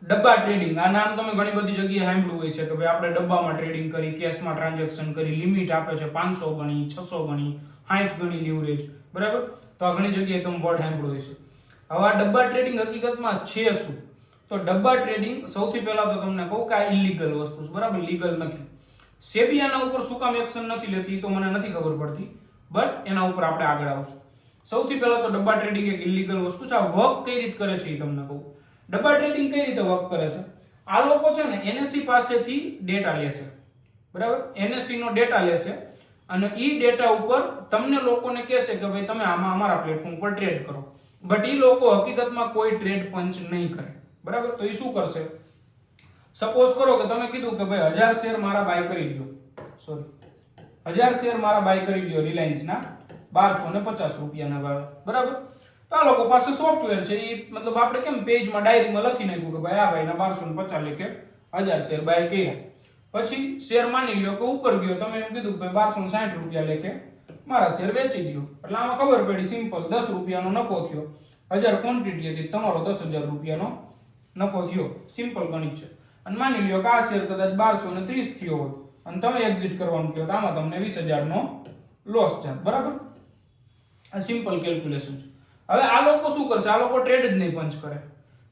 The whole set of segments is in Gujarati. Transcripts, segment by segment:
ડબ્બા ટ્રેડિંગ, આ નામ તમે ઘણી બધી જગ્યાએ સાંભળ્યું હોય છે કે ભાઈ આપણે ડબ્બામાં ટ્રેડિંગ કરી, કેશમાં ટ્રાન્ઝેક્શન કરી, લિમિટ આપે છે 500 ગણી, 600 ગણી, 60 ગણી લીવરેજ, બરાબર? તો આ ઘણી જગ્યાએ તમે વર્ડ સાંભળ્યું હોય છે. હવે આ ડબ્બા ટ્રેડિંગ હકીકતમાં છે શું? તો ડબ્બા ટ્રેડિંગ સૌથી પહેલા તો તમને કહું કે આ ઇલીગલ વસ્તુ છે, બરાબર? લીગલ નથી. સેબી આના ઉપર શું કામ એક્શન નથી લેતી તો મને નથી ખબર પડતી, બટ એના ઉપર આપણે આગળ આવશું. સૌથી પહેલા તો ડબ્બા ટ્રેડિંગ એક ઇલીગલ વસ્તુ છે. આ વર્ક કઈ રીતે કરે છે એ તમને કહું. ડબ્બા ટ્રેડિંગ કઈ રીતે વર્ક કરે છે? આ લોકો છે ને એનએસસી પાસેથી ડેટા લેશે, બરાબર? એનએસસી નો ડેટા લેશે અને એ ડેટા ઉપર તમને લોકોને કહેશે કે ભાઈ તમે આમાં અમારા પ્લેટફોર્મ પર ટ્રેડ કરો, બટ એ લોકો હકીકતમાં કોઈ ટ્રેડ પંચ નહીં કરે, બરાબર? તો એ શું કરશે? સપોઝ કરો કે તમે કીધું કે ભાઈ 1000 શેર મારા બાય કરી દો, સોરી 1000 શેર મારા બાય કરી દો રિલાયન્સ ના 1250 રૂપિયાના ભાવે, બરાબર? તો આ લોકો પાસે સોફ્ટવેર છે, એ મતલબ આપણે કેમ પેજમાં ડાયરીમાં લખી નાખ્યું કે ભાઈ આ ભાઈના 1250 લેખે 1000 શેર બાય કર્યા. પછી શેર માની લ્યો કે ઉપર ગયો, તમે એમ કીધું કે ભાઈ 1260 રૂપિયા લેખે મારા શેર વેચી દો, એટલે આમાં ખબર પડી સિમ્પલ 10 રૂપિયાનો નફો થયો. 1000 ક્વોન્ટિટી હતી, તમારો 10000 રૂપિયાનો નફો થયો. સિમ્પલ ગણિત છે. અને માની લ્યો કે આ શેર કદાચ 1230 થયો હોત અને તમે એક્ઝિટ કરવાનું કહો તો આમાં તમને 20000 નો લોસ થાય, બરાબર? આ સિમ્પલ કેલ્ક્યુલેશન છે. હવે આ લોકો શું કરશે? આ લોકો ટ્રેડ જ નહીં પંચ કરે.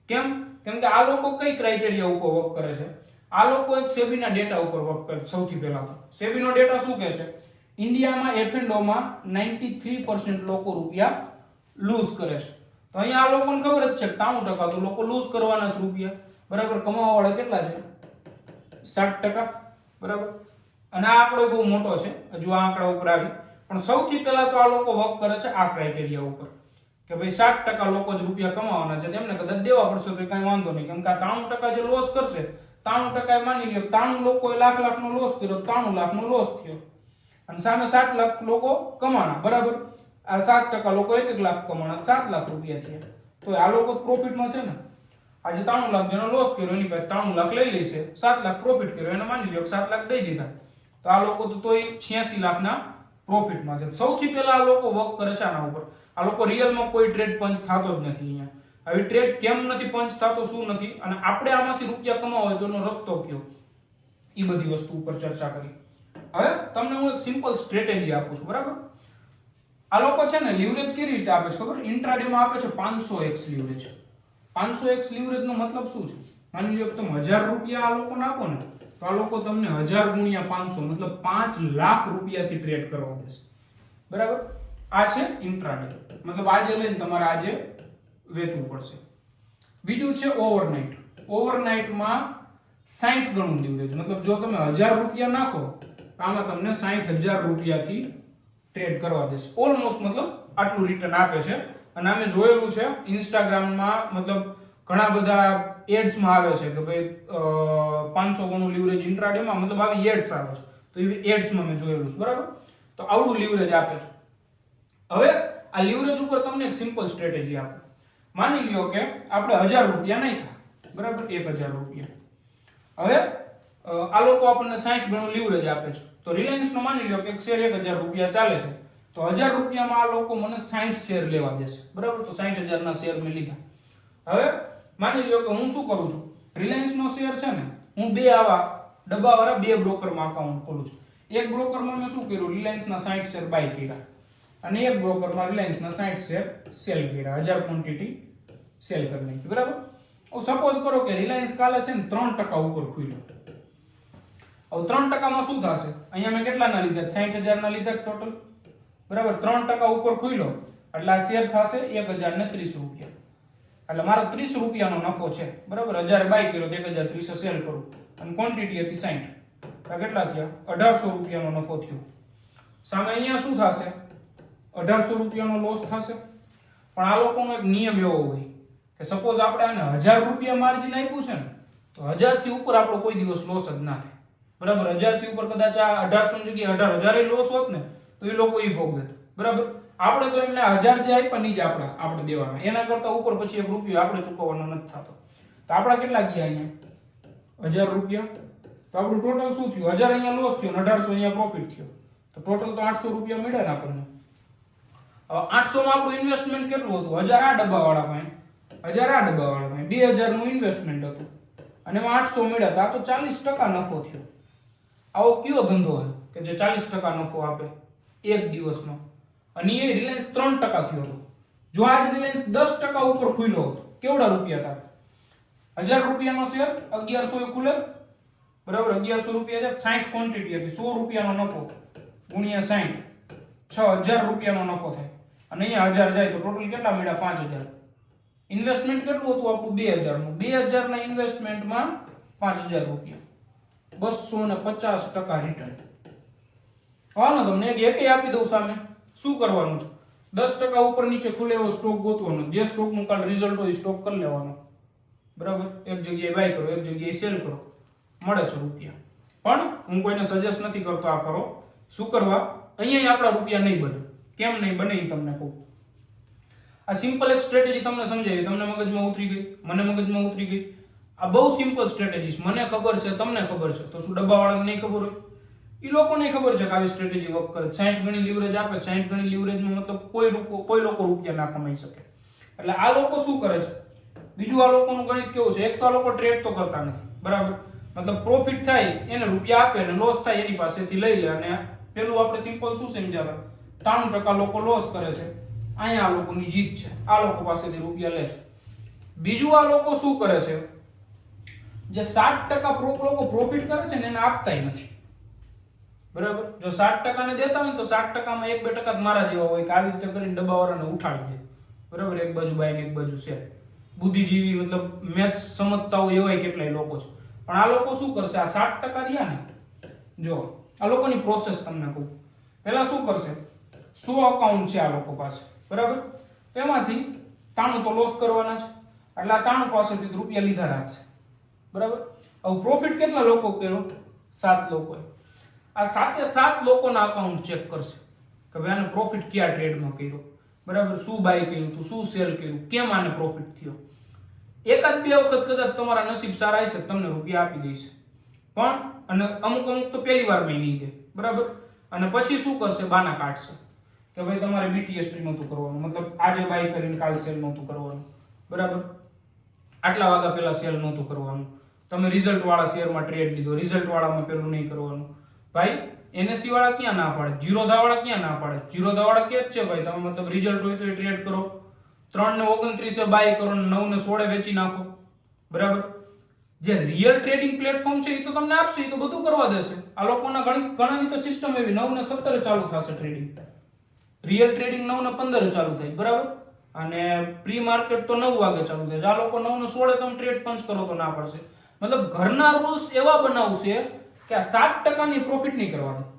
કેમ? કેમ કે આ લોકો કઈ ક્રાઇટેરિયા ઉપર વર્ક કરે છે? આ લોકો એક સેબીના ડેટા ઉપર વર્ક કરે. સૌથી પહેલા તો સેબીનો ડેટા શું કહે છે? ઇન્ડિયામાં F&O માં 93% લોકો રૂપિયા લૂઝ કરે છે. તો અહીંયા આ લોકોને ખબર જ છે કે 93% તો લોકો લૂઝ કરવાના જ રૂપિયા, બરાબર? કમાવાવાળા કેટલા છે? 60%, બરાબર? અને આ આંકડો બહુ મોટો છે, હજુ આ આંકડા ઉપર આવી. પણ સૌથી પહેલા તો આ લોકો વર્ક કરે છે આ ક્રાઇટેરિયા ઉપર કે ભાઈ 60% લોકો જ રૂપિયા કમાવાના છે, તેમને કદાચ દેવા પડશે તો કઈ વાંધો નહીં. કેમ કે આ 93% જે લોસ કરશે, 93% માની લ્યો 93 લોકોએ લાખ નો લોસ કર્યો, 93 લાખ નો લોસ થયો અને સામે 7 લાખ લોકો કમાણા, બરાબર? આ 7% લોકો 1 લાખ કમાણા, 7 લાખ રૂપિયા થયા. તો આ લોકો પ્રોફિટમાં છે ને. આજે 93 લાખ જેનો લોસ કર્યો એની પાસે 93 લાખ લઈ લેશે, 7 લાખ પ્રોફિટ કર્યો એને માની લ્યો 7 લાખ દઈ દીધા, તો આ લોકો તો તોય 86 લાખના પ્રોફિટમાં છે. સૌથી પહેલા આ લોકો વર્ક કરે છે આના ઉપર. આ લોકો રિયલમાં કોઈ ટ્રેડ પંચ થતો જ નથી. અહીંયા આવી ટ્રેડ કેમ નથી પંચ થતો, શું નથી, અને આપણે આમાંથી રૂપિયા કમાવા હોય તો એનો રસ્તો કયો, એ બધી વસ્તુ ઉપર ચર્ચા કરી. હવે તમને હું એક સિમ્પલ સ્ટ્રેટેજી આપું છું, બરાબર? આ લોકો છે ને લીવરેજ કેવી રીતે આપે છે ખબર? ઇન્ટ્રાડે માં આપે છે 500x લીવરેજ. 500x લીવરેજ નો મતલબ શું છે? માની લ્યો કે તમે 1000 રૂપિયા આ લોકોને આપો ને તો આ લોકો તમને 1000 ગુણ્યા 500 મતલબ 5 લાખ રૂપિયાથી ટ્રેડ કરવા દેશે, બરાબર? આ છે ઇન્ટ્રાડે, મતલબ આજે લઈને તમારે આજે વેચવું પડશે. બીજું છે ઓવરનાઇટ. ઓવરનાઇટમાં 60 ગણું લીવરેજ, મતલબ જો તમે 1000 રૂપિયા નાખો તો આમાં તમને 60000 રૂપિયાથી ટ્રેડ કરવા દેશે. ઓલમોસ્ટ મતલબ આટલું રિટર્ન આપે છે. અને અમે જોયેલું છે ઇન્સ્ટાગ્રામમાં, મતલબ ઘણા બધા એડ્સમાં આવે છે કે ભાઈ 500 ગણું લીવરેજ ઇન્ટ્રાડેમાં, મતલબ આવી એડ્સ આવે છે. તો એ એડ્સમાં મેં જોયેલું છે, બરાબર? તો આવડું લીવરેજ આપે છે. હવે આ લીવરેજ ઉપર તમને એક સિમ્પલ સ્ટ્રેટેજી આપું. માની લ્યો કે આપણે 1000 રૂપિયા નાખ્યા, બરાબર? 1000 રૂપિયા. હવે આ લોકો આપણને 60 ગણું લીવરેજ આપે છે. તો રિલાયન્સ નો માની લ્યો કે એક શેર 1000 રૂપિયા ચાલે છે, તો 1000 રૂપિયામાં આ લોકો મને 60 શેર લેવા દેશે, બરાબર? તો 60000 ના શેર મેં લીધા. હવે માની લ્યો કે હું શું કરું છું, રિલાયન્સ નો શેર છે ને હું બે આવા ડબ્બાવાળા બે બ્રોકરમાં અકાઉન્ટ ખોલું છું. એક બ્રોકરમાં મેં શું કર્યું, રિલાયન્સ ના 60 શેર બાય કર્યા અને એક બ્રોકરમાં રિલાયન્સ ના 60 શેર સેલ કર્યા, 1000 ક્વોન્ટિટી સેલ કરી નાખી, બરાબર? સપોઝ કરો કે રિલાયન્સ કાલે છે ને 3% ઉપર ખુલ્યો. હવે 3% માં શું થશે? અહીંયા મેં કેટલાના લીધા? 60000 ના લીધા ટોટલ, બરાબર? 3% ઉપર ખુલ્યો એટલે આ શેર થશે 1030 રૂપિયા. એટલે મારો 30 રૂપિયાનો નફો છે, બરાબર? 1000 બાય કર્યો તો 1030 સેલ કરું અને ક્વોન્ટિટી હતી 60. આ કેટલા થયા? 1800 રૂપિયાનો નફો થયો. સામે અહીંયા શું થશે? 1800 રૂપિયાનો લોસ થશે. પણ આ લોકોનો એક નિયમ એવો હોય કે સપોઝ આપણે આને 1000 રૂપિયા માર્જિન આપ્યું છે ને તો 1000 થી ઉપર આપણો કોઈ દિવસ લોસ જ ના થાય, બરાબર? 1000 થી ઉપર કદાચ આ 1800 ની જગ્યાએ 18000 લોસ હોત ને તો એ લોકો ઈ ભોગવે, બરાબર? આપણે તો એમને 1000 જે આપ્યા નહીં જ આપણે દેવાના, એના કરતા ઉપર પછી 1 રૂપિયો આપણે ચૂકવવાનો નથી થતો. તો આપણા કેટલા ગયા અહીંયા? 1000 રૂપિયા. તો આપણું ટોટલ શું થયું? 1000 અહીંયા લોસ થયો અને 1800 અહીંયા પ્રોફિટ થયો. તો ટોટલ તો 800 રૂપિયા મળ્યા ને આપણને. હવે 800 માં આપણું ઇન્વેસ્ટમેન્ટ કેટલું હતું? 1000 આ ડબ્બાવાળા પાસે, 1000 આ ડબ્બાવાળા પાસે, 2000 નું ઇન્વેસ્ટમેન્ટ હતું, અને એમાં 800 મળ્યા તો આ તો 40% નફો થયો. આવો કયો ધંધો છે કે જે 40% નફો આપે એક દિવસમાં? અને એ રિલાયન્સ 3% થયો હતો. જો આજ રિલાયન્સ 10% ઉપર ખુલ્યો હોત કેવડા રૂપિયા થાત? 1000 રૂપિયાનો શેર 1100 એ ખુલે, બરાબર? 1100 રૂપિયા છે, 60 ક્વોન્ટિટી હતી, 100 રૂપિયાનો નફો ગુણ્યા 60, 6000 રૂપિયાનો નફો થાય. અને અહીંયા 1000 જાય તો ટોટલ કેટલા મળ્યા? 5000. ઇન્વેસ્ટમેન્ટ કેટલું હતું આપણું? 2000 નું. 2000 ના ઇન્વેસ્ટમેન્ટમાં 5000 રૂપિયા, 250% રિટર્ન. હાલો તમને એક આપી દઉં સામે. શું કરવાનું છે? 10% ઉપર નીચે ખુલે એવો સ્ટોક ગોતવાનો, જે સ્ટોક નું કાલ રિઝલ્ટ હોય સ્ટોક કરી લેવાનો, બરાબર? એક જગ્યાએ બાય કરો, એક જગ્યાએ સેલ કરો, મળે છે રૂપિયા. પણ હું કોઈને સજેસ્ટ નથી કરતો આ કરો. શું કરવા? અહીંયા આપણા રૂપિયા નહીં બને. કેમ નહીં બને એ તમને કહું. આ સિમ્પલ એક સ્ટ્રેટેજી તમને સમજાવી, તમને મગજમાં ઉતરી ગઈ, મને મગજમાં ઉતરી ગઈ. આ બહુ સિમ્પલ સ્ટ્રેટેજી છે, મને ખબર છે, તમને ખબર છે, તો શું ડબ્બાવાળાને નહીં ખબર હોય? એ લોકોને ખબર છે કે આવી સ્ટ્રેટેજી વર્ક કરે. 60 ગણી લીવરેજ આપે, 60 ગણી લીવરેજમાં મતલબ કોઈ લોકો રૂપિયા ના કમાઈ શકે. એટલે આ લોકો શું કરે છે? બીજું આ લોકોનું ગણિત કેવું છે? એક તો આ લોકો ટ્રેડ તો કરતા નથી, બરાબર? મતલબ પ્રોફિટ થાય એને રૂપિયા આપે અને લોસ થાય એની પાસેથી લઈ લે. અને પેલું આપણે સિમ્પલ શું સમજાવે? 93% લોકો લોસ કરે છે, અહીંયા આ લોકોની જીત છે, આ લોકો પાસેથી રૂપિયા લે છે. બીજું આ લોકો શું કરે છે? જે 60% લોકો પ્રોફિટ કરે છે ને એને આપતાય નથી, બરાબર? જો 60% ને દેતા હોય તો 60%માં 1-2% મારા જેવા હોય કે આવી રીતે કરીને ડબ્બાવાળાને ઉઠાડી દે, બરાબર? એક બાજુ બાય ને એક બાજુ સેલ. બુદ્ધિજીવી મતલબ મેથ્સ સમજતા હોય એવાય કેટલાય લોકો છે. પણ આ લોકો શું કરશે? આ 60% રહ્યા ને, જો આ લોકોની પ્રોસેસ તમને કહું. પહેલા શું કરશે? 100 અકાઉન્ટ છે આ લોકો પાસે, બરાબર? તેમાંથી 93 તો લોસ કરવાના છે, એટલે આ 93 પાસેથી રૂપિયા લીધા રાખશે, બરાબર? હવે પ્રોફિટ કેટલા લોકો કર્યો? 7 લોકોએ. આ 7 લોકોના અકાઉન્ટ ચેક કરશે કે ભાઈ આને પ્રોફિટ કયા ટ્રેડમાં કર્યો, બરાબર? શું બાય કર્યું હતું, શું સેલ કર્યું, કેમ આને પ્રોફિટ થયો. એકાદ બે વખત કદાચ તમારા નસીબ સારા હશે તમને રૂપિયા આપી દેશે, પણ અને અમુક તો પહેલી વારમાં નહીં દે, બરાબર? અને પછી શું કરશે? બાના કાઢશે કે ભાઈ તમારે BTST નહોતું કરવાનું, મતલબ આજે બાય કરીને કાલ સેલ નહોતું કરવાનું, બરાબર? આટલા વાગ્યા પહેલા સેલ નહોતું કરવાનું, તમે રિઝલ્ટ વાળા શેરમાં ટ્રેડ લીધો, રિઝલ્ટ વાળામાં પેલું નહીં કરવાનું. ભાઈ NSE વાળા ક્યાં ના પાડે? જીરોધા વાળા ક્યાં ના પાડે? જીરોધા વાળા કે જ છે ભાઈ તમે મતલબ રિઝલ્ટ હોય તો એ ટ્રેડ કરો, 3 ને 29 બાય કરો ને 9 ને 16 વેચી નાખો, બરાબર? જે રિયલ ટ્રેડિંગ પ્લેટફોર્મ છે એ તો તમને આપશે, એ તો બધું કરવા દેશે. આ લોકોના ઘણાની તો સિસ્ટમ એવી 9 ને 17 ચાલુ થશે ટ્રેડિંગ. રિયલ ટ્રેડિંગ 9 ને 15 ચાલુ થાય, બરાબર? અને પ્રી માર્કેટ તો 9 વાગે ચાલુ થાય. આ લોકો 9 ને 16 તમે ટ્રેડ પંચ કરો તો ના પડશે. મતલબ ઘરના રૂલ્સ એવા બનાવશે કે આ 7% ની પ્રોફિટ નહીં કરવાની.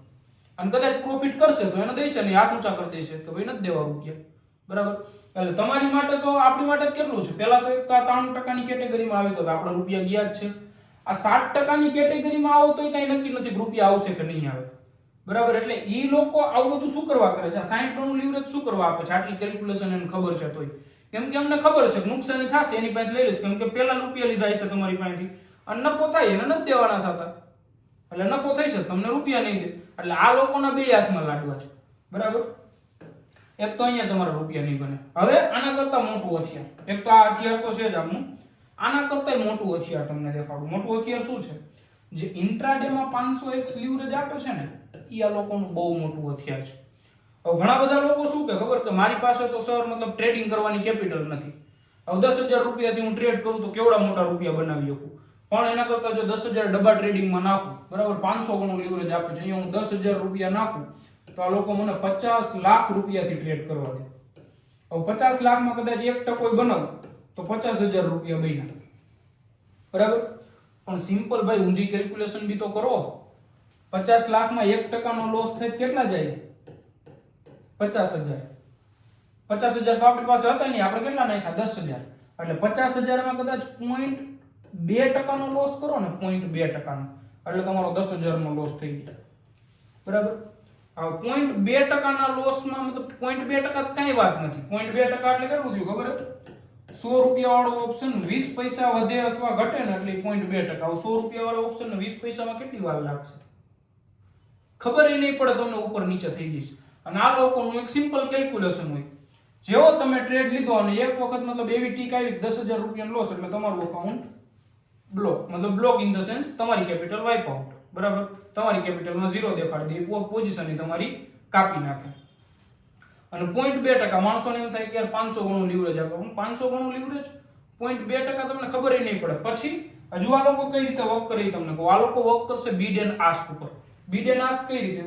અને કદાચ પ્રોફિટ કરશે તો એને દેશે નહીં, હાથ ઊંચા કરી દેશે કે ભાઈ નથી દેવા રૂપિયા, બરાબર? એટલે તમારી માટે તો આપણી માટે કેટલું છે? પહેલા તો એક તો આ 93% ની કેટેગરીમાં આવી તો આપણે રૂપિયા ગયા જ છે. આ 7% ની કેટેગરીમાં આવો તો કઈ નક્કી નથી રૂપિયા આવશે કે નહીં આવે, બરાબર? એટલે ઈ લોકો આવું બધું શું કરવા કરે છે? 60 નું લીવરેજ શું કરવા આપે છે? આટલી કેલ્ક્યુલેશન એને ખબર છે તોય, કેમ કે અમને ખબર છે કે નુકસાની થશે એની પાસે લઈ લઈશ, કેમ કે પહેલા રૂપિયા લીધા હશે તમારી પાસેથી અને નફો થાય એને નથી દેવાના થતા, એટલે નફો થઈ છે તમને રૂપિયા નહીં દે. એટલે આ લોકોના બે હાથમાં લાડવા છે, બરાબર? એક તો અહીંયા તમારા રૂપિયા નહીં બને. હવે આના કરતા મોટું હથિયાર, એક તો આ હથિયાર તો છે જ આપણું, આના કરતા મોટું હથિયાર તમને દેખાડું. મોટું હથિયાર શું છે? જે ઇન્ટ્રાડે માં 500x લીવરેજ આપે છે ને, એ આ લોકોનું બહુ મોટું હથિયાર છે. હવે ઘણા બધા લોકો શું કે ખબર કે મારી પાસે તો સર મતલબ ટ્રેડિંગ કરવાની કેપિટલ નથી, હવે 10,000 રૂપિયાથી હું ટ્રેડ કરું તો કેવડા મોટા રૂપિયા બનાવી શકું. પણ એના કરતા જો 10,000 ડબ્બા ટ્રેડિંગમાં નાખું, બરાબર? 500 ગણું લીવરેજ આપે છે, અહીંયા હું 10,000 રૂપિયા નાખું તો આ લોકો મને 50 લાખ રૂપિયાથી ટ્રેડ કરવા દે. હવે 50 લાખમાં કદાચ 1% બનાવું તો 50,000 રૂપિયા બન્યા, બરાબર? પણ સિમ્પલ ભાઈ ઊંધી કેલ્ક્યુલેશન બી તો કરો. 50 લાખમાં 1% નો લોસ થાય કેટલા જાય? 50,000. 50,000 તો આપણી પાસે હતા નહીં, આપણે કેટલા નાખ્યા? 10,000. એટલે 50,000 માં કદાચ 0.2% નો લોસ કરો ને, 0.2% નો, એટલે તમારો 10,000 નો લોસ થઈ ગયો, બરાબર? હવે 0.2% ના લોસમાં મતલબ 0.2% કઈ વાત નથી. 0.2% એટલે કેટલું થયું ખબર છે? 100 રૂપિયા વાળો ઓપ્શન 20 પૈસા વધે અથવા ઘટે ને એટલે 0.2%. 100 રૂપિયા વાળો ઓપ્શન 20 પૈસામાં કેટલી વાર લાગશે? ખબર નહીં પડે તમને, ઉપર નીચે થઈ જશે. અને આ લોકોનું એક સિમ્પલ કેલ્ક્યુલેશન હોય, જેવો તમે ટ્રેડ લીધો અને એક વખત મતલબ એવી ટીક આવી 10,000 રૂપિયાનો લોસ એટલે તમારું અકાઉન્ટ બ્લોક, મતલબ બ્લોક ઇન ધ સેન્સ તમારી કેપિટલ વાઇપ આઉટ, બરાબર, તમારી કેપિટલમાં 0 દેખાડી દે, પોઝિશન તમારી કાપી નાખે. અને 0.2% માણસોને એમ થાય કે યાર 500 ગણું લીવરેજ આપે, 500 ગણું લીવરેજ 0.2% તમને ખબર નહીં પડે. પછી હજુ આ લોકો કઈ રીતે વર્ક કરે તમને કહું. આ લોકો વર્ક કરશે બીડ એન્ડ આસ્ક ઉપર. બીડ એન્ડ આસ્ક કઈ રીતે?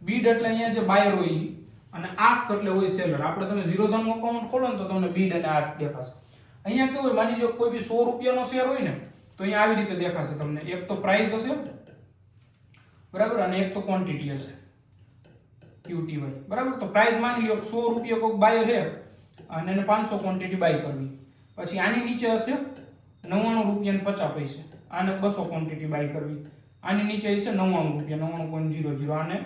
બીડ એટલે અહીંયા જે બાયર હોય ઈ, અને આસ્ક એટલે હોય સેલર. આપણે તમે ઝીરો ધન અકાઉન્ટ ખોલો ને તો તમને બીડ અને આસ્ક દેખાશે. અહીંયા કેવું હોય, માની લો કોઈ બી 100 રૂપિયાનો શેર હોય ને તો અહીંયા આવી રીતે દેખાશે તમને. એક તો પ્રાઇસ હશે, બરાબર, અને એક તો ક્વોન્ટિટી હશે, QTY, બરાબર. તો પ્રાઇસ માની લો 100 રૂપિયા કોઈક બાયર છે અને એને 500 ક્વોન્ટિટી બાય કરવી. પછી આની નીચે હશે 99 રૂપિયા અને 50 પૈસે, આને 200 ક્વોન્ટિટી બાય કરવી. આની નીચે હશે 99 રૂપિયા, 99.00, આને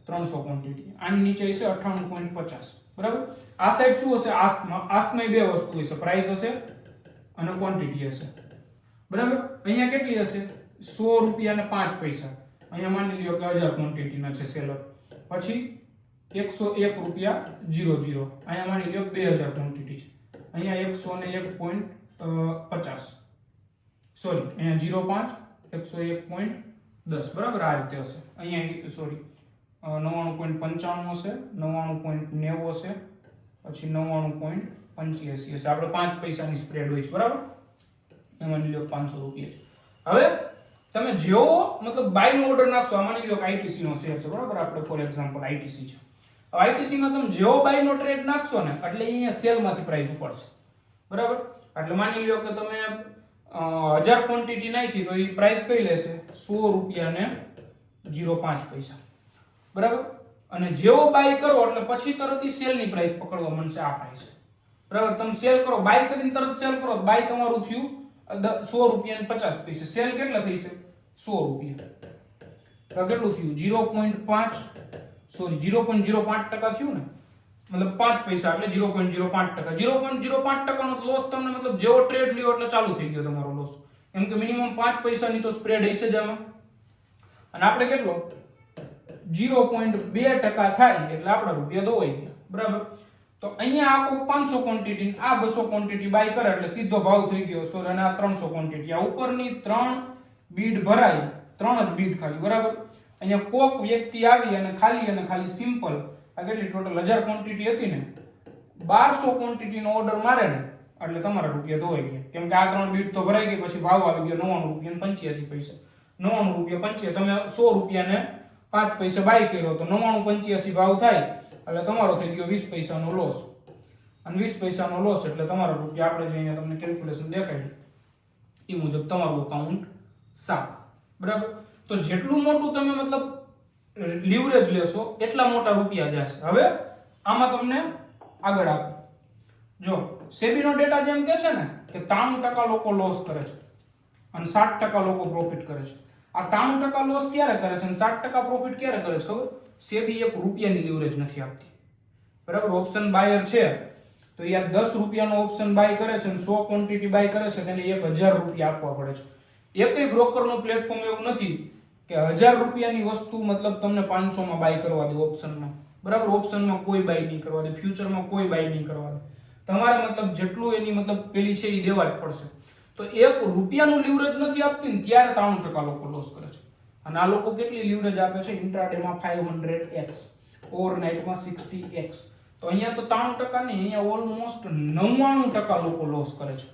300 ક્વોન્ટિટી. આની નીચે હશે 58.50, બરાબર. આ સાઈડ શું હશે? આસ્કમાં. આસ્કમાં બે વસ્તુ હશે, પ્રાઇસ હશે અને ક્વોન્ટિટી હશે, બરાબર. અહીંયા કેટલી હશે? 100 રૂપિયા અને 5 પૈસા. અહીંયા માની લ્યો કે 1000 ક્વોન્ટિટીના છે સેલર. પછી 101 રૂપિયા 00, અહીંયા માની લ્યો 2000 ક્વોન્ટિટી છે. અહીંયા 101.50, સોરી, અહીંયા 0.5 101.10, બરાબર. આ રીતે હશે. અહીંયા સોરી 99.95 હશે, 99.90 હશે, પછી 99.85 હશે. આપણે 5 પૈસાની સ્પ્રેડ હોય છે, બરાબર. એમાં માની લો 500 રૂપિયા છે. હવે તમે જેવો મતલબ બાય નો ઓર્ડર નાખશો, માની લો કે આઈટીસી નો શેર છે, બરાબર. આપણે ફોર એક્ઝામ્પલ આઈટીસી છે. આઈટીસી માં તમે જેવો બાય નો ટ્રેડ નાખશો ને એટલે અહીંયા સેલ માંથી પ્રાઇસ ઉપડશે, બરાબર. એટલે માની લો કે તમે 1000 ક્વોન્ટિટી નાખી તો એ પ્રાઇસ કઈ લેશે? 100 રૂપિયા ને 0.5 પૈસા, બરાબર. અને જેવો બાય કરો એટલે પછી તરત સેલ ની પ્રાઇસ પકડવા મળશે આ પ્રાઇસ, બરાબર. તમે સેલ કરો, બાય કરીને તરત સેલ કરો, બાય તમારું થયું 100 રૂપિયા અને 50 પૈસા. સેલ કેટલા થઈશે? 100 રૂપિયા. તો કેટલું થયું? 0.5, સોરી 0.05% થયું ને, મતલબ 5 પૈસા એટલે 0.05%. 0.05% નો લોસ તમને, મતલબ જેવો ટ્રેડ લ્યો એટલે ચાલુ થઈ ગયો તમારો લોસ. કેમ કે મિનિમમ 5 પૈસાની તો સ્પ્રેડ હશે જ આમાં. અને આપણે કેટલો 0.2% થાય એટલે આપણા રૂપિયા ધોવાઈ ગયા, બરાબર. તો અહીંયા આખો 500 ક્વોન્ટિટી, આ 200 ક્વોન્ટિટી બાય કરે એટલે સીધો ભાવ થઈ ગયો 100, અને આ 300 ક્વોન્ટિટી. આ ઉપરની 3 બીડ ભરાય, 3 જ બીડ ખાલી, બરાબર. અહીંયા કોક વ્યક્તિ આવી અને ખાલી સિમ્પલ આ કેટલી ટોટલ 1000 ક્વોન્ટિટી હતી ને, 1200 ક્વોન્ટિટીનો ઓર્ડર મારે ને એટલે તમારા રૂપિયા ધોવાઈ ગયા. કેમ કે આ 3 બીડ તો ભરાઈ ગઈ. પછી ભાવ આવી ગયો 99 રૂપિયા અને 85 પૈસા. 99 રૂપિયા 85, તમે 100 રૂપિયા ને 5 પૈસા બાય કર્યો તો 99.85 ભાવ થાય એટલે તમારો થઈ ગયો 20 પૈસાનો લોસ. અને 20 પૈસાનો લોસ એટલે તમારા રૂપિયા, આપણે જે અહીંયા તમને કેલ્ક્યુલેશન દેખાડી એ મુજબ તમારું અકાઉન્ટ સાફ, બરાબર. તો જેટલું મોટું તમે મતલબ લીવરેજ લેશો એટલા મોટા રૂપિયા જશે. હવે આમાં તમને આગળ આપો, જો સેબીનો ડેટા જેમ કહે છે ને કે 93% લોકો લોસ કરે છે અને 60% લોકો પ્રોફિટ કરે છે. આ 93% લોસ ક્યારે કરે છે અને 60% પ્રોફિટ ક્યારે કરે છે ખબર? સેબી 1 રૂપિયાની લીવરેજ નથી આપતી, બરાબર. ઓપ્શન બાયર છે તો યાર 10 રૂપિયાનો ઓપ્શન બાય કરે છે અને 100 ક્વોન્ટિટી બાય કરે છે, તેને 1000 રૂપિયા આપવા પડે છે. એકેય બ્રોકરનું પ્લેટફોર્મ એવું નથી કે 1000 રૂપિયાની વસ્તુ મતલબ તમને 500 માં બાય કરવા દે ઓપ્શનમાં, બરાબર. ઓપ્શનમાં કોઈ બાય નહીં કરવા દે, ફ્યુચરમાં કોઈ બાય નહીં કરવા દે. તમારે મતલબ જેટલું એની મતલબ પેલી છે એ દેવા જ પડશે. તો 1 રૂપિયાનું લીવરેજ નથી આપતી ને ત્યારે 93% લોકો લોસ કરે છે. અને આ લોકો કેટલી લીવરેજ આપે છે? ઇન્ટ્રાડેમાં 500x, ઓવરનાઇટમાં 60x. તો અહીંયા તો 93% નહીં, અહીંયા ઓલમોસ્ટ 99% લોકો લોસ કરે છે.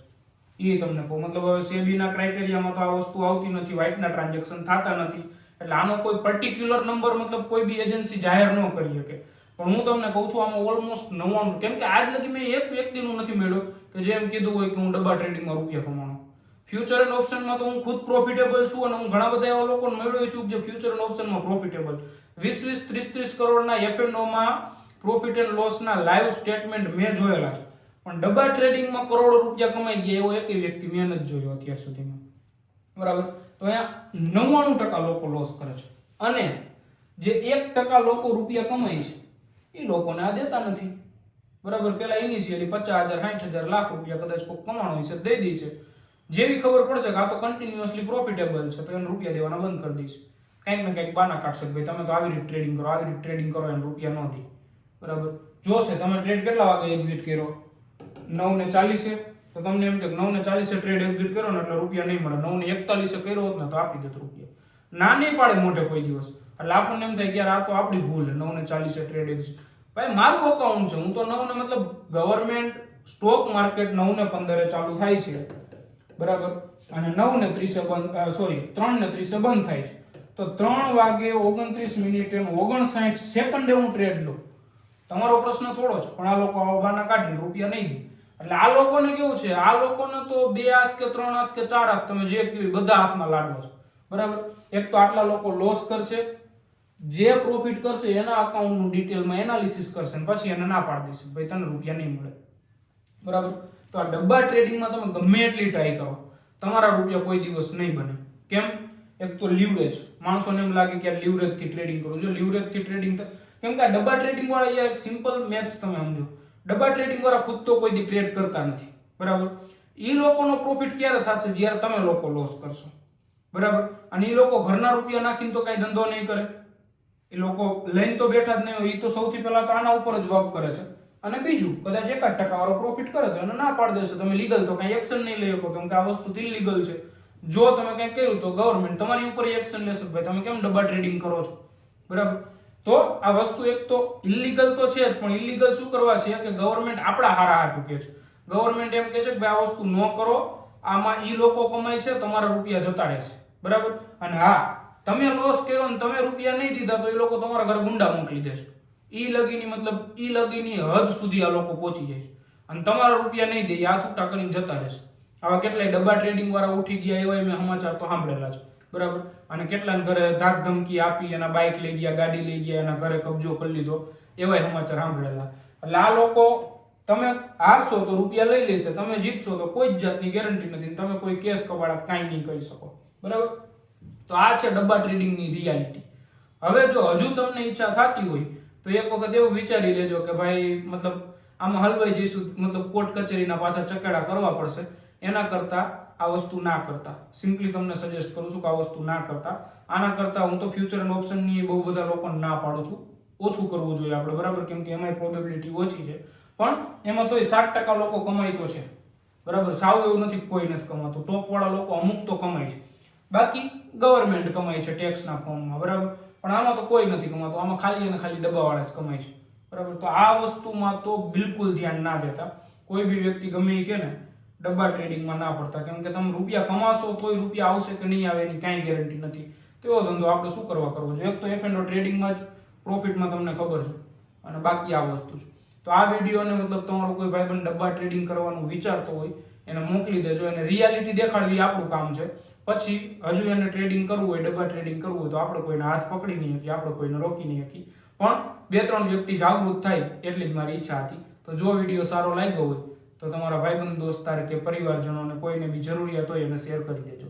એ તમને કહું. મતલબ હવે સેબીના ક્રાઇટેરિયામાં તો આ વસ્તુ આવતી નથી, વ્હાઇટના ટ્રાન્ઝેક્શન થતા નથી. એટલે આનો કોઈ પર્ટિક્યુલર નંબર મતલબ કોઈ બી એજન્સી જાહેર ન કરી શકે. પણ હું તમને કહું છું આમાં ઓલમોસ્ટ 99, કેમ કે આજ લગી મેં એક વ્યક્તિનું નથી મળ્યો કે જે એમ કીધું હોય કે હું ડબ્બા ટ્રેડિંગમાં રૂપિયા કમાણો. ફ્યુચર એન્ડ ઓપ્શનમાં તો હું ખુદ પ્રોફિટેબલ છું અને હું ઘણા બધા એવા લોકોને મળ્યો છું જે ફ્યુચર એન્ડ ઓપ્શનમાં પ્રોફિટેબલ 20 30 કરોડના F&Oમાં પ્રોફિટ એન્ડ લોસના લાઈવ સ્ટેટમેન્ટ મેં જોયેલા છે. પણ ડબ્બા ટ્રેડિંગમાં કરોડો રૂપિયા કમાઈ ગયા એવો એક વ્યક્તિ મેં નથી જોયો અત્યાર સુધીમાં, બરાબર. તો અહીંયા 99% લોકો લોસ કરે છે અને જે 1% લોકો રૂપિયા કમાય છે એ લોકોને આ દેતા નથી, બરાબર. પેલા ઇનિશિયલી 50,000 60,000 લાખ રૂપિયા કદાચ કોઈ કમાણો હશે દઈ દેશે. જેવી ખબર પડશે કે આ તો કન્ટિન્યુઅસલી પ્રોફિટેબલ છે તો એને રૂપિયા દેવાના બંધ કરી દઈશ. કંઈક ને કંઈક બાના કાઢશે ભાઈ તમે તો આવી રીતે ટ્રેડિંગ કરો, આવી રીતે ટ્રેડિંગ કરો, એને રૂપિયા ન દે, બરાબર. જોશે તમે ટ્રેડ કેટલા વાગે એક્ઝિટ કર્યો, 9:40, તો તમને એમ કે 9:40 ટ્રેડ એક્ઝિટ કર્યો ને એટલે રૂપિયા નહીં મળે, 9:41 કર્યો હોત ને તો આપી દેત રૂપિયા. ના નહીં પાડે મોટે કોઈ દિવસ. એટલે આપણને એમ થાય કે યાર આ તો આપણી ભૂલ છે, 9:40 ટ્રેડ એક્ઝિટ. ભાઈ મારું અકાઉન્ટ છે, હું તો 9 ને મતલબ ગવર્મેન્ટ સ્ટોક માર્કેટ 9:15 ચાલુ થાય છે, બરાબર, અને 9:30 બંધ, સોરી 3:30 બંધ થાય છે. તો 3 વાગે 29 મિનિટે 59 સેકન્ડે હું ટ્રેડ લઉં. તમારો પ્રશ્ન થોડો છે, પણ આ લોકો આવવાના કાઢીને રૂપિયા નહીં દે. એટલે આ લોકોને કેવું છે, આ લોકોને તો 2 હાથ કે 3 હાથ કે 4 હાથ, તમે જે કહ્યું બધા હાથમાં લાડવો છે, બરાબર. એક તો આટલા લોકો લોસ કરશે, જે પ્રોફિટ કરશે એના અકાઉન્ટનું ડિટેલમાં એનાલિસિસ કરશે અને પછી એને ના પાડી દેશે, ભાઈ તને રૂપિયા નહીં મળે, બરાબર. તો આ ડબ્બા ટ્રેડિંગમાં તમે ગમે એટલી ટ્રાય કરો, તમારા રૂપિયા કોઈ દિવસ નહીં બને. કેમ? એક તો લીવરેજ. માણસોને એમ લાગે કે લીવરેજ થી ટ્રેડિંગ કરું. જો લીવરેજ થી ટ્રેડિંગ, કેમ કે આ ડબ્બા ટ્રેડિંગ વાળા યાર એક સિમ્પલ મેથ્સ તમે સમજો, ડબ્બા ટ્રેડિંગ વાળા ખુદ તો કોઈ દી ટ્રેડ કરતા નથી, બરાબર. ઈ લોકોનો પ્રોફિટ ક્યારે થશે? જ્યારે તમે લોકો લોસ કરશો, બરાબર. અને ઈ લોકો ઘરના રૂપિયા નાખીને તો કઈ ધંધો નહીં કરે, એ લોકો લઈને તો બેઠા જ નહીં હોય. ઈ તો સૌથી પહેલા તો આના ઉપર જ વર્ક કરે છે. અને બીજું કદાચ 1% વાળો પ્રોફિટ કરે છે અને ના પાડી દેશે, તમે લીગલ તો કઈ એક્શન નહીં લઈ શકો, કેમ કે આ વસ્તુ ઇલીગલ છે. જો તમે કઈ કર્યું તો ગવર્મેન્ટ તમારી ઉપર એક્શન લેશે, ભાઈ તમે કેમ ડબ્બા ટ્રેડિંગ કરો છો, બરાબર. તો આ વસ્તુ એક તો ઇલીગલ તો છે જ, પણ ઇલીગલ શું કરવા છે કે ગવર્મેન્ટ આપણા હારા હાટું કે છે. ગવર્મેન્ટ એમ કે છે કે ભાઈ આ વસ્તુ ન કરો, આમાં ઈ લોકો કમાય છે, તમારા રૂપિયા જતા રહેશે, બરાબર. અને હા, તમે લોસ કર્યો ને તમે રૂપિયા નહીં દીધા તો એ લોકો તમારા ઘરે ગુંડા મોકલી દેશે. ઈ લગીની હદ સુધી આ લોકો પહોંચી જાય છે અને તમારા રૂપિયા નહીં દે, આ છૂટા કરીને જતા રહેશે. આવા કેટલાય ડબ્બા ટ્રેડિંગ વાળા ઉઠી ગયા એવા મેં સમાચાર તો સાંભળેલા છે, બરાબર. અને કેટલાને ઘરે ધાક ધમકી આપી, એના બાઇક લઈ ગયા, ગાડી લઈ ગયા, એના ઘરે કબજો કરી લીધો, એવાય સમાચાર સાંભળેલા. એટલે આ લોકો, તમે હારશો તો રૂપિયા લઈ લેશે, તમે જીતશો તો કોઈ જ જાતની ગેરંટી નથી, તમે કોઈ કેસ કવાડા કાંઈ નહીં કરી શકો, બરાબર. તો આ છે ડબ્બા ટ્રેડિંગની રિયાલિટી. હવે જો હજુ તમને ઈચ્છા થતી હોય તો એક વખત એવું વિચારી લેજો કે ભાઈ મતલબ આમાં હલવાઈ જઈશું, મતલબ કોર્ટ કચેરીના પાછા ચકેડા કરવા પડશે, એના કરતા આ વસ્તુ ના કરતા. સિમ્પલી તમને સજેસ્ટ કરું છું કે આ વસ્તુ ના કરતા. આના કરતા હું તો ફ્યુચર એન્ડ ઓપ્શનની બહુ બધા લોકોને ના પાડું છું, ઓછું કરવું જોઈએ આપણે, બરાબર. કેમ કે એમાં પ્રોબેબિલિટી ઓછી છે, પણ એમાં તોય 7% લોકો કમાય તો છે, બરાબર. સાવ એવું નથી કોઈ નથી કમાતું, ટોપ વાળા લોકો અમુક તો કમાય છે, બાકી ગવર્મેન્ટ કમાય છે ટેક્સના ફોર્મમાં, બરાબર. પણ આમાં તો કોઈ નથી કમાતું, આમાં ખાલી અને ખાલી ડબ્બાવાળા જ કમાય છે, બરાબર. તો આ વસ્તુમાં તો બિલકુલ ધ્યાન ના દેતા. કોઈ બી વ્યક્તિ ગમે એ કે ને ડબ્બા ટ્રેડિંગમાં ના પડતા, કેમ કે તમે રૂપિયા કમાશો તોય રૂપિયા આવશે કે નહીં આવે એની કાંઈ ગેરંટી નથી. તેવો ધંધો આપણે શું કરવા કરવો જોઈએ? એક તો F&O ટ્રેડિંગમાં જ પ્રોફિટમાં તમને ખબર છે, અને બાકી આ વસ્તુ છે. તો આ વિડીયોને મતલબ તમારો કોઈ ભાઈબંધ ડબ્બા ટ્રેડિંગ કરવાનું વિચારતો હોય એને મોકલી દેજો, એને રિયાલિટી દેખાડવી આપણું કામ છે. પછી હજુ એને ટ્રેડિંગ કરવું હોય, ડબ્બા ટ્રેડિંગ કરવું હોય તો આપણે કોઈને હાથ પકડી નહીં શકીએ, આપણે કોઈને રોકી નહીં શકીએ, પણ 2-3 વ્યક્તિ જાગૃત થાય એટલી જ મારી ઈચ્છા હતી. તો જો વિડીયો સારો લાગ્યો હોય તો તમારા ભાઈબંધ, દોસ્તાર કે પરિવારજનોને કોઈને બી જરૂરિયાત હોય એને શેર કરી દેજો.